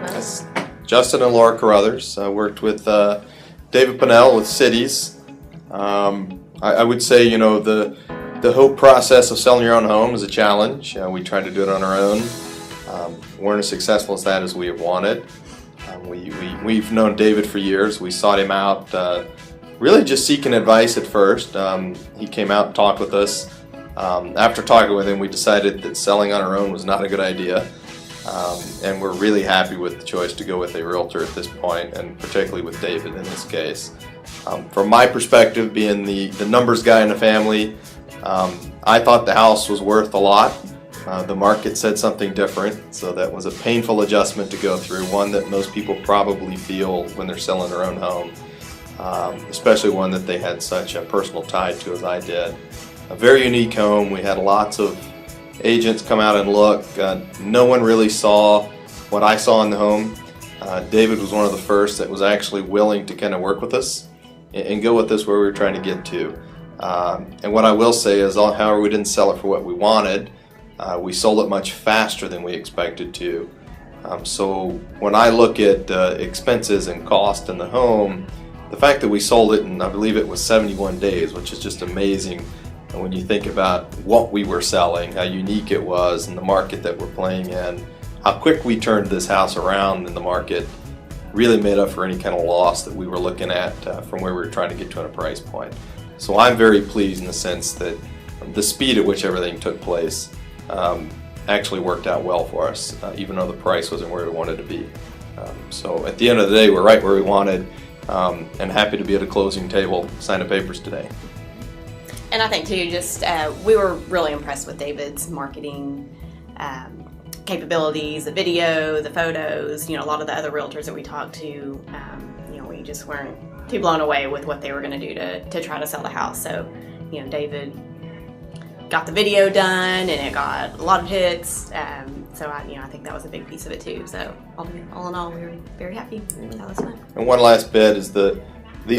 Nice. Justin and Laura Carruthers. I worked with David Pannell with Cities. I would say, the whole process of selling your own home is a challenge. We tried to do it on our own. Weren't as successful as that as we have wanted. We've known David for years. We sought him out really just seeking advice at first. He came out and talked with us. After talking with him, we decided that selling on our own was not a good idea. And we're really happy with the choice to go with a realtor at this point, and particularly with David in this case. From my perspective, being the numbers guy in the family, I thought the house was worth a lot. The market said something different, so that was a painful adjustment to go through, one that most people probably feel when they're selling their own home, especially one that they had such a personal tie to as I did. A very unique home. We had lots of agents come out and look. No one really saw what I saw in the home. David was one of the first that was actually willing to kind of work with us and go with us where we were trying to get to. And what I will say is, however, we didn't sell it for what we wanted. We sold it much faster than we expected to. So when I look at expenses and cost in the home, the fact that we sold it in, I believe it was 71 days, which is just amazing. And when you think about what we were selling, how unique it was, and the market that we're playing in, how quick we turned this house around in the market, really made up for any kind of loss that we were looking at from where we were trying to get to at a price point. So I'm very pleased in the sense that the speed at which everything took place actually worked out well for us, even though the price wasn't where we wanted to be. So at the end of the day, we're right where we wanted, and happy to be at a closing table signing papers today. And I think too, just we were really impressed with David's marketing capabilities, the video, the photos. A lot of the other realtors that we talked to, we just weren't too blown away with what they were going to do to try to sell the house. So, David got the video done, and it got a lot of hits. So I think that was a big piece of it too. So all in all, we were very happy. That was fun. And one last bit is the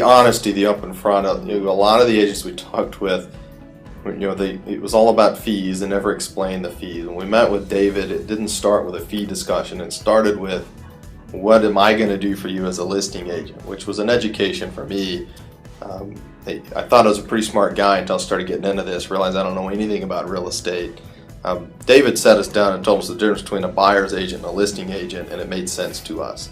honesty, the up in front of a lot of the agents we talked with. It was all about fees and never explained the fees. When we met with David, it didn't start with a fee discussion. It started with, what am I going to do for you as a listing agent, which was an education for me. I thought I was a pretty smart guy until I started getting into this, realized I don't know anything about real estate. David sat us down and told us the difference between a buyer's agent and a listing agent, and it made sense to us.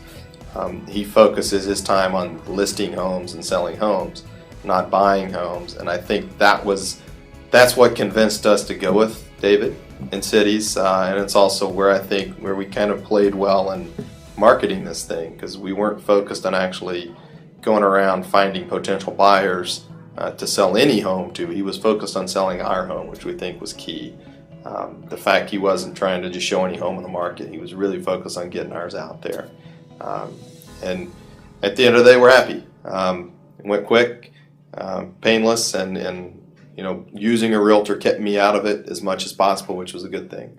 He focuses his time on listing homes and selling homes, not buying homes, and I think that's what convinced us to go with David in Cities, and it's also where we kind of played well in marketing this thing, because we weren't focused on actually going around finding potential buyers to sell any home to. He was focused on selling our home, which we think was key. The fact he wasn't trying to just show any home in the market, he was really focused on getting ours out there. And at the end of the day, we're happy. It went quick, painless, and using a realtor kept me out of it as much as possible, which was a good thing.